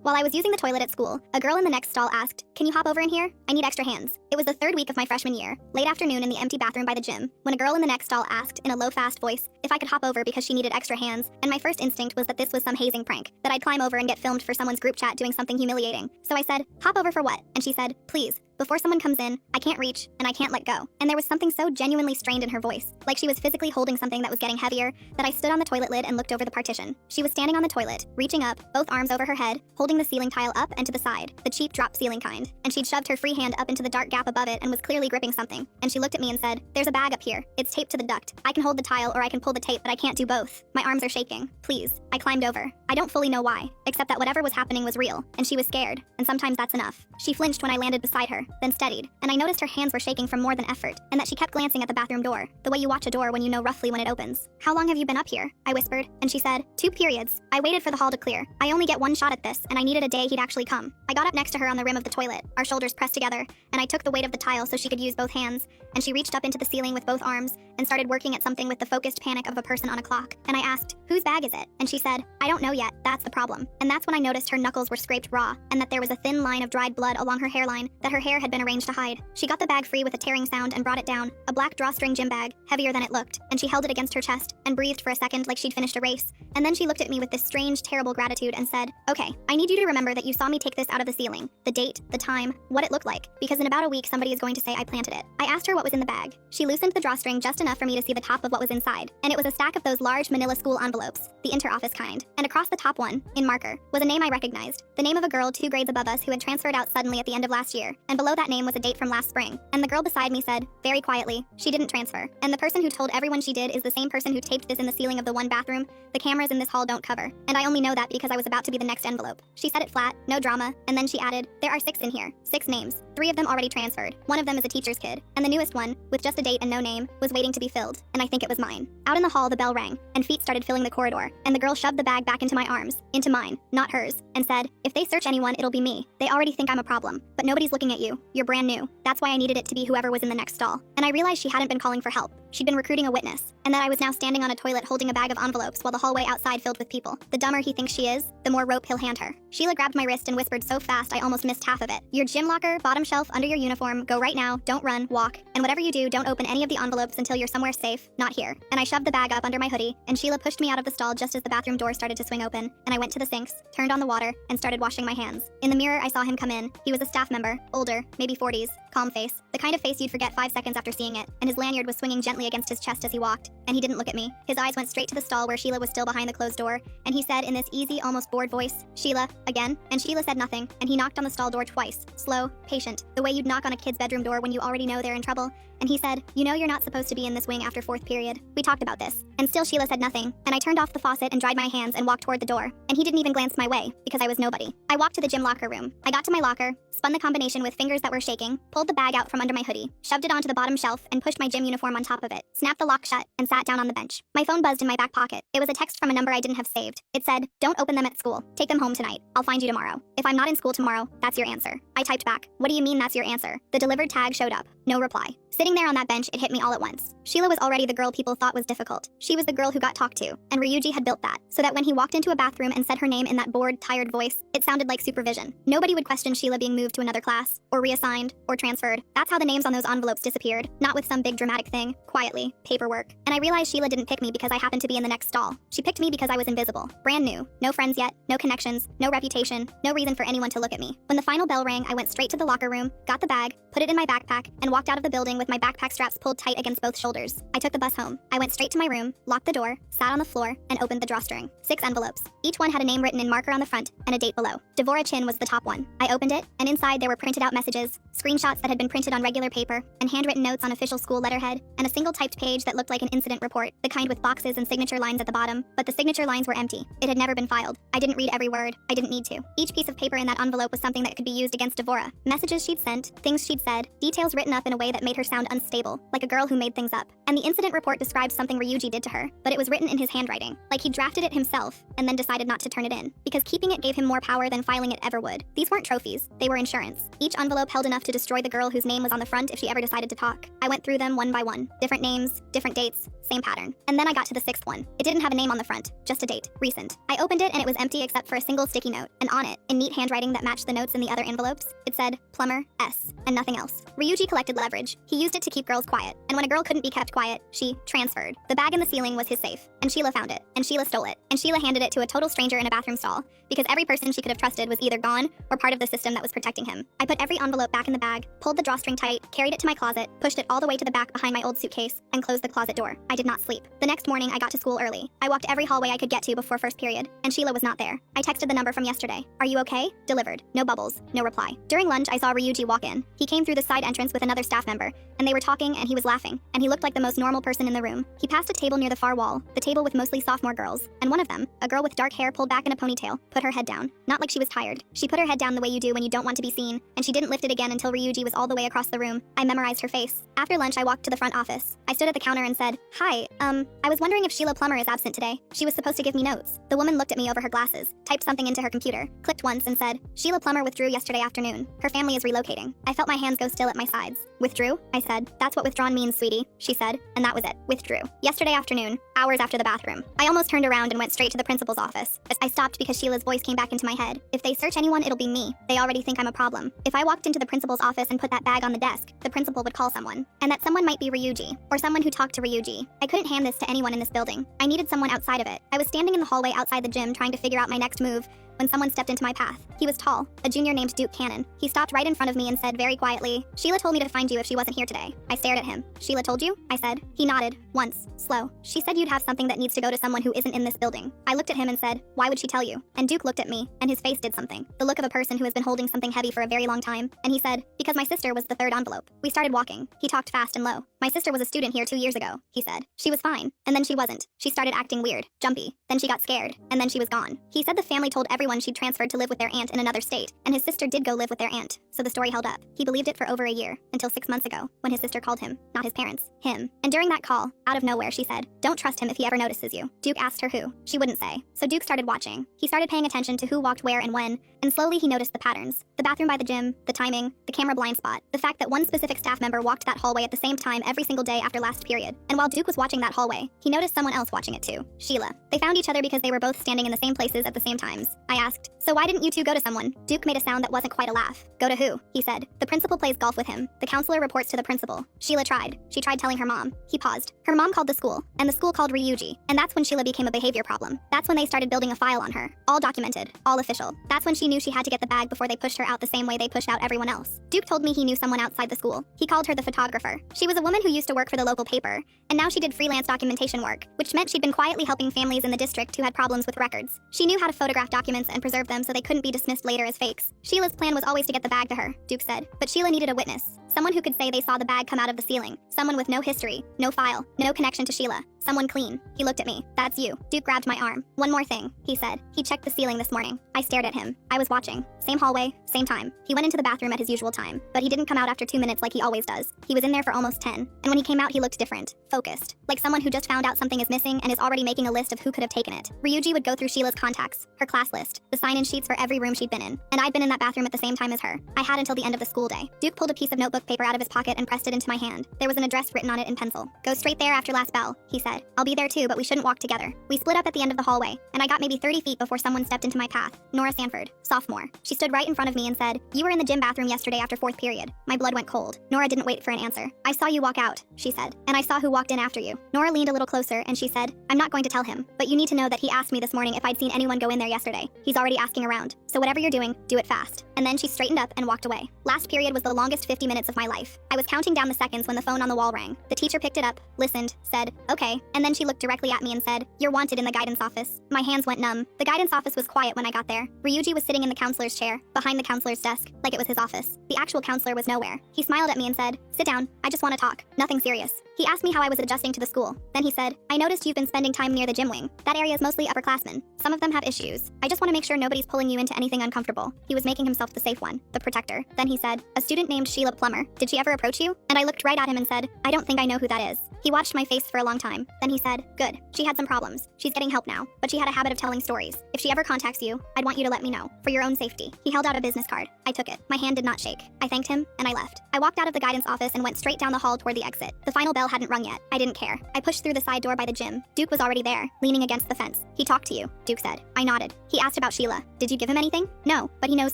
While I was using the toilet at school, a girl in the next stall asked, "Can you hop over in here? I need extra hands." It was the third week of my freshman year, late afternoon in the empty bathroom by the gym, when a girl in the next stall asked, in a low, fast voice, if I could hop over because she needed extra hands, and my first instinct was that this was some hazing prank, that I'd climb over and get filmed for someone's group chat doing something humiliating. So I said, "Hop over for what?" And she said, "Please. Before someone comes in, I can't reach, and I can't let go." And there was something so genuinely strained in her voice, like she was physically holding something that was getting heavier, that I stood on the toilet lid and looked over the partition. She was standing on the toilet, reaching up, both arms over her head, holding the ceiling tile up and to the side, the cheap drop ceiling kind. And she'd shoved her free hand up into the dark gap above it and was clearly gripping something. And she looked at me and said, "There's a bag up here. It's taped to the duct. I can hold the tile or I can pull the tape, but I can't do both. My arms are shaking. Please." I climbed over. I don't fully know why, except that whatever was happening was real, and she was scared, and sometimes that's enough. She flinched when I landed beside her, then steadied, and I noticed her hands were shaking from more than effort, and that she kept glancing at the bathroom door, the way you watch a door when you know roughly when it opens. "How long have you been up here?" I whispered, and she said, "2 periods. I waited for the hall to clear. I only get one shot at this, and I needed a day he'd actually come." I got up next to her on the rim of the toilet, our shoulders pressed together, and I took the weight of the tile so she could use both hands, and she reached up into the ceiling with both arms, and started working at something with the focused panic of a person on a clock. And I asked, "Whose bag is it?" And she said, "I don't know yet, that's the problem." And that's when I noticed her knuckles were scraped raw, and that there was a thin line of dried blood along her hairline that her hair had been arranged to hide. She got the bag free with a tearing sound and brought it down, a black drawstring gym bag, heavier than it looked, and she held it against her chest, and breathed for a second like she'd finished a race. And then she looked at me with this strange, terrible gratitude and said, "Okay, I need you to remember that you saw me take this out of the ceiling, the date, the time, what it looked like, because in about a week somebody is going to say I planted it." I asked her what was in the bag. She loosened the drawstring just enough for me to see the top of what was inside, and it was a stack of those large manila school envelopes, the inter-office kind. And across the top one, in marker, was a name I recognized, the name of a girl 2 grades above us who had transferred out suddenly at the end of last year, and below that name was a date from last spring. And the girl beside me said, very quietly, "She didn't transfer. And the person who told everyone she did is the same person who taped this in the ceiling of the one bathroom the cameras in this hall don't cover. And I only know that because I was about to be the next envelope." She said it flat, no drama, and then she added, "There are 6 in here, 6 names. 3 of them already transferred. 1 of them is a teacher's kid, and the newest one, with just a date and no name, was waiting to be filled, and I think it was mine." Out in the hall, the bell rang, and feet started filling the corridor, and the girl shoved the bag back into my arms, into mine, not hers, and said, "If they search anyone, it'll be me. They already think I'm a problem, but nobody's looking at you. You're brand new. That's why I needed it to be whoever was in the next stall." And I realized she hadn't been calling for help. She'd been recruiting a witness, and that I was now standing on a toilet holding a bag of envelopes while the hallway outside filled with people. The dumber he thinks she is, the more rope he'll hand her. Sheila grabbed my wrist and whispered so fast I almost missed half of it. "Your gym locker, bottom shelf, under your uniform, go right now, don't run, walk, and whatever you do, don't open any of the envelopes until you're somewhere safe, not here." And I shoved the bag up under my hoodie, and Sheila pushed me out of the stall just as the bathroom door started to swing open, and I went to the sinks, turned on the water, and started washing my hands. In the mirror, I saw him come in. He was a staff member, older, maybe 40s, calm face, the kind of face you'd forget 5 seconds after seeing it, and his lanyard was swinging gently against his chest as he walked, and he didn't look at me. His eyes went straight to the stall where Sheila was still behind the closed door, and he said in this easy, almost bored voice, "Sheila, again?" And Sheila said nothing, and he knocked on the stall door twice, slow, patient, the way you'd knock on a kid's bedroom door when you already know they're in trouble. And he said, "You know you're not supposed to be in this wing after 4th period. We talked about this." And still Sheila said nothing, and I turned off the faucet and dried my hands and walked toward the door, and he didn't even glance my way, because I was nobody. I walked to the gym locker room. I got to my locker, spun the combination with fingers that were shaking, pulled the bag out from under my hoodie, shoved it onto the bottom shelf, and pushed my gym uniform on top of it, snapped the lock shut, and sat down on the bench. My phone buzzed in my back pocket. It was a text from a number I didn't have saved. It said, "Don't open them at school. Take them home tonight. I'll find you tomorrow. If I'm not in school tomorrow, that's your answer." I typed back, "What do you mean that's your answer?" The delivered tag showed up. No reply. Sitting there on that bench, it hit me all at once. Sheila was already the girl people thought was difficult. She was the girl who got talked to, and Ryuji had built that, so that when he walked into a bathroom and said her name in that bored, tired voice, it sounded like supervision. Nobody would question Sheila being moved to another class, or reassigned, or transferred. That's how the names on those envelopes disappeared, not with some big dramatic thing, quietly, paperwork. And I realized Sheila didn't pick me because I happened to be in the next stall. She picked me because I was invisible, brand new, no friends yet, no connections, no reputation, no reason for anyone to look at me. When the final bell rang, I went straight to the locker room, got the bag, put it in my backpack, and walked out of the building with my backpack straps pulled tight against both shoulders. I took the bus home. I went straight to my room, locked the door, sat on the floor, and opened the drawstring. 6 envelopes. Each one had a name written in marker on the front and a date below. Devora Chin was the top one. I opened it, and inside there were printed out messages, screenshots that had been printed on regular paper, and handwritten notes on official school letterhead, and a single typed page that looked like an incident report, the kind with boxes and signature lines at the bottom, but the signature lines were empty. It had never been filed. I didn't read every word. I didn't need to. Each piece of paper in that envelope was something that could be used against Devora. Messages she'd sent, things she'd said, details written up in a way that made her sound unstable, like a girl who made things up. And the incident report described something Ryuji did to her, but it was written in his handwriting, like he drafted it himself and then decided not to turn it in, because keeping it gave him more power than filing it ever would. These weren't trophies, they were insurance. Each envelope held enough to destroy the girl whose name was on the front if she ever decided to talk. I went through them one by one. Different names, different dates, same pattern. And then I got to the 6th one. It didn't have a name on the front, just a date, recent. I opened it and it was empty except for a single sticky note, and on it, in neat handwriting that matched the notes in the other envelopes, it said, Plumber, S, and nothing else. Ryuji collected leverage. He used it to keep girls quiet, and when a girl couldn't be kept quiet, she transferred. The bag in the ceiling was his safe, and Sheila found it, and Sheila stole it, and Sheila handed it to a total stranger in a bathroom stall, because every person she could have trusted was either gone or part of the system that was protecting him. I put every envelope back in the bag, pulled the drawstring tight, carried it to my closet, pushed it all the way to the back behind my old suitcase, and closed the closet door. I did not sleep. The next morning, I got to school early. I walked every hallway I could get to before first period, and Sheila was not there. I texted the number from yesterday. Are you okay? Delivered. No bubbles. No reply. During lunch, I saw Ryuji walk in. He came through the side entrance with another staff member, and they were talking and he was laughing, and he looked like the most normal person in the room. He passed a table near the far wall, the table with mostly sophomore girls, and one of them, a girl with dark hair pulled back in a ponytail, put her head down. Not like she was tired. She put her head down the way you do when you don't want to be seen, and she didn't lift it again until Ryuji was all the way across the room. I memorized her face. After lunch, I walked to the front office. I stood at the counter and said, Hi, I was wondering if Sheila Plummer is absent today. She was supposed to give me notes. The woman looked at me over her glasses, typed something into her computer, clicked once and said, Sheila Plummer withdrew yesterday afternoon. Her family is relocating. I felt my hands go still at my sides. Withdrew? I said. That's what withdrawn means, sweetie, she said, and that was it. Withdrew. Yesterday afternoon, hours after the bathroom. I almost turned around and went straight to the principal's office. I stopped because Sheila's voice came back into my head. If they search anyone, it'll be me. They already think I'm a problem. If I walked into the principal's office and put that bag on the desk, the principal would call someone. And that someone might be Ryuji, or someone who talked to Ryuji. I couldn't hand this to anyone in this building. I needed someone outside of it. I was standing in the hallway outside the gym trying to figure out my next move when someone stepped into my path. He was tall, a junior named Duke Cannon. He stopped right in front of me and said very quietly, Sheila told me to find you if she wasn't here today. I stared at him. Sheila told you? I said. He nodded, once, slow. She said you'd have something that needs to go to someone who isn't in this building. I looked at him and said, why would she tell you? And Duke looked at me, and his face did something. The look of a person who has been holding something heavy for a very long time. And he said, because my sister was the third envelope. We started walking. He talked fast and low. My sister was a student here 2 years ago, he said. She was fine, and then she wasn't. She started acting weird, jumpy. Then she got scared, and then she was gone. He said the family told everyone she'd transferred to live with their aunt in another state, and his sister did go live with their aunt, so the story held up. He believed it for over a year, until 6 months ago, when his sister called him, not his parents, him. And during that call, out of nowhere, she said, don't trust him if he ever notices you. Duke asked her who. She wouldn't say. So Duke started watching. He started paying attention to who walked where and when, and slowly he noticed the patterns. The bathroom by the gym, the timing, the camera blind spot, the fact that one specific staff member walked that hallway at the same time every single day after last period. And while Duke was watching that hallway, he noticed someone else watching it too, Sheila. They found each other because they were both standing in the same places at the same times. I asked, so why didn't you two go to someone? Duke made a sound that wasn't quite a laugh. Go to who? He said. The principal plays golf with him. The counselor reports to the principal. Sheila tried. She tried telling her mom. He paused. Her mom called the school, and the school called Ryuji. And that's when Sheila became a behavior problem. That's when they started building a file on her. All documented. All official. That's when she knew she had to get the bag before they pushed her out the same way they pushed out everyone else. Duke told me he knew someone outside the school. He called her the photographer. She was a woman who used to work for the local paper, and now she did freelance documentation work, which meant she'd been quietly helping families in the district who had problems with records. She knew how to photograph documents and preserve them so they couldn't be dismissed later as fakes. Sheila's plan was always to get the bag to her, Duke said. But Sheila needed a witness. Someone who could say they saw the bag come out of the ceiling. Someone with no history, no file, no connection to Sheila. Someone clean. He looked at me. That's you. Duke grabbed my arm. One more thing, he said. He checked the ceiling this morning. I stared at him. I was watching. Same hallway, same time. He went into the bathroom at his usual time, but he didn't come out after 2 minutes like he always does. He was in there for almost 10. And when he came out, he looked different. Focused. Like someone who just found out something is missing and is already making a list of who could have taken it. Ryuji would go through Sheila's contacts, her class list, the sign-in sheets for every room she'd been in. And I'd been in that bathroom at the same time as her. I had until the end of the school day. Duke pulled a piece of notebook paper out of his pocket and pressed it into my hand. There was an address written on it in pencil. Go straight there after last bell, he said. I'll be there too, but we shouldn't walk together. We split up at the end of the hallway, and I got maybe 30 feet before someone stepped into my path. Nora Sanford, sophomore. She stood right in front of me and said, you were in the gym bathroom yesterday after 4th period. My blood went cold. Nora didn't wait for an answer. I saw you walk out, she said, and I saw who walked in after you. Nora leaned a little closer and she said, I'm not going to tell him, but you need to know that he asked me this morning if I'd seen anyone go in there yesterday. He's already asking around. So whatever you're doing, do it fast. And then she straightened up and walked away. Last period was the longest 50 minutes of my life. I was counting down the seconds when the phone on the wall rang. The teacher picked it up, listened, said, okay, And then she looked directly at me and said, "You're wanted in the guidance office." My hands went numb. The guidance office was quiet when I got there. Ryuji was sitting in the counselor's chair, behind the counselor's desk, like it was his office. The actual counselor was nowhere. He smiled at me and said, "Sit down, I just want to talk. Nothing serious." He asked me how I was adjusting to the school. Then he said, "I noticed you've been spending time near the gym wing. That area is mostly upperclassmen. Some of them have issues. I just want to make sure nobody's pulling you into anything uncomfortable." He was making himself the safe one, the protector. Then he said, "A student named Sheila Plummer. Did she ever approach you?" And I looked right at him and said, "I don't think I know who that is." He watched my face for a long time. Then he said, "Good. She had some problems. She's getting help now, but she had a habit of telling stories. If she ever contacts you, I'd want you to let me know, for your own safety." He held out a business card. I took it. My hand did not shake. I thanked him, and I left. I walked out of the guidance office and went straight down the hall toward the exit. The final bell hadn't rung yet. I didn't care. I pushed through the side door by the gym. Duke was already there, leaning against the fence. "He talked to you," Duke said. I nodded. He asked about Sheila. "Did you give him anything?" "No, but he knows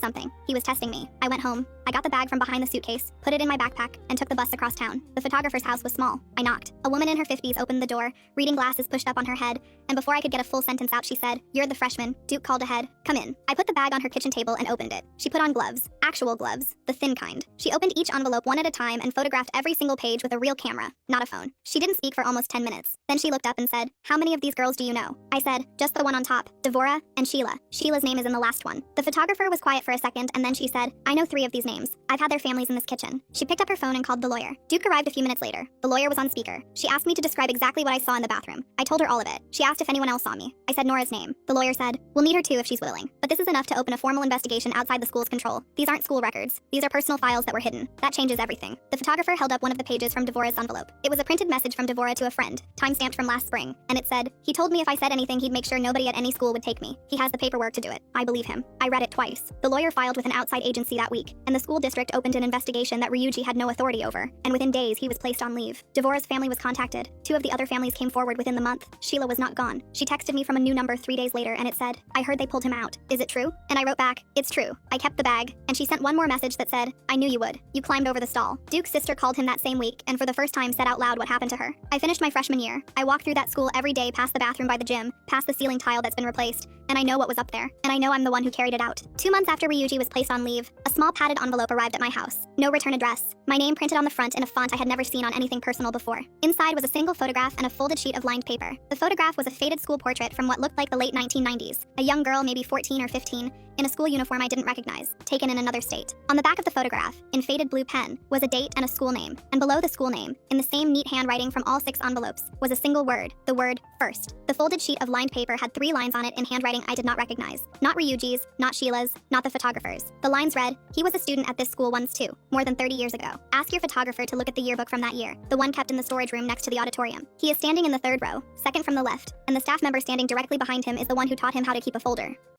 something. He was testing me." I went home. I got the bag from behind the suitcase, put it in my backpack, and took the bus across town. The photographer's house was small. I knocked. A woman in her 50s opened the door, reading glasses pushed up on her head, and before I could get a full sentence out, she said, "You're the freshman." Duke called ahead. "Come in." I put the bag on her kitchen table and opened it. She put on gloves. Actual gloves. The thin kind. She opened each envelope one at a time and photographed every single page with a real camera, not a phone. She didn't speak for almost 10 minutes. Then she looked up and said, "How many of these girls do you know?" I said, "Just the one on top, Devora, and Sheila. Sheila's name is in the last one." The photographer was quiet for a second, and then she said, "I know 3 of these names. I've had their families in this kitchen." She picked up her phone and called the lawyer. Duke arrived a few minutes later. The lawyer was on speaker. She asked me to describe exactly what I saw in the bathroom. I told her all of it. She asked if anyone else saw me. I said Nora's name. The lawyer said, "We'll need her too if she's willing. But this is enough to open a formal investigation outside the school's control. These aren't school records. These are personal files that were hidden. That changes everything." The photographer held up one of the pages from Devora's envelope. It was a printed message from Devora to a friend, time-stamped from last spring, and it said, "He told me if I said anything he'd make sure nobody at any school would take me. He has the paperwork to do it." I believe him. I read it twice. The lawyer filed with an outside agency that week, and the school district opened an investigation that Ryuji had no authority over, and within days he was placed on leave. Devora's family was contacted. 2 of the other families came forward within the month. Sheila was not gone. She texted me from a new number 3 days later, and it said, "I heard they pulled him out. Is it true?" And I wrote back, "It's true. I kept the bag." And she sent one more message that said, "I knew you would. You climbed over the stall." Duke's sister called him that same week, and for the first time said out loud what happened to her. I finished my freshman year. I walked through that school every day past the bathroom by the gym, past the ceiling tile that's been replaced, and I know what was up there, and I know I'm the one who carried it out. 2 months after Ryuji was placed on leave, a small padded envelope arrived at my house. No return address. My name printed on the front in a font I had never seen on anything personal before. Inside was a single photograph and a folded sheet of lined paper. The photograph was a faded school portrait from what looked like the late 1990s. A young girl, maybe 14 or 15, in a school uniform I didn't recognize, taken in another state. On the back of the photograph, in faded blue pen, was a date and a school name, and below the school name, in the same neat handwriting from all 6 envelopes, was a single word, the word first. The folded sheet of lined paper had 3 lines on it in handwriting I did not recognize. Not Ryuji's, not Sheila's, not the photographer's. The lines read, "He was a student at this school once too, more than 30 years ago. Ask your photographer to look at the yearbook from that year, the one kept in the storage room next to the auditorium. He is standing in the 3rd row, second from the left, and the staff member standing directly behind him is the one who taught him how to keep a folder."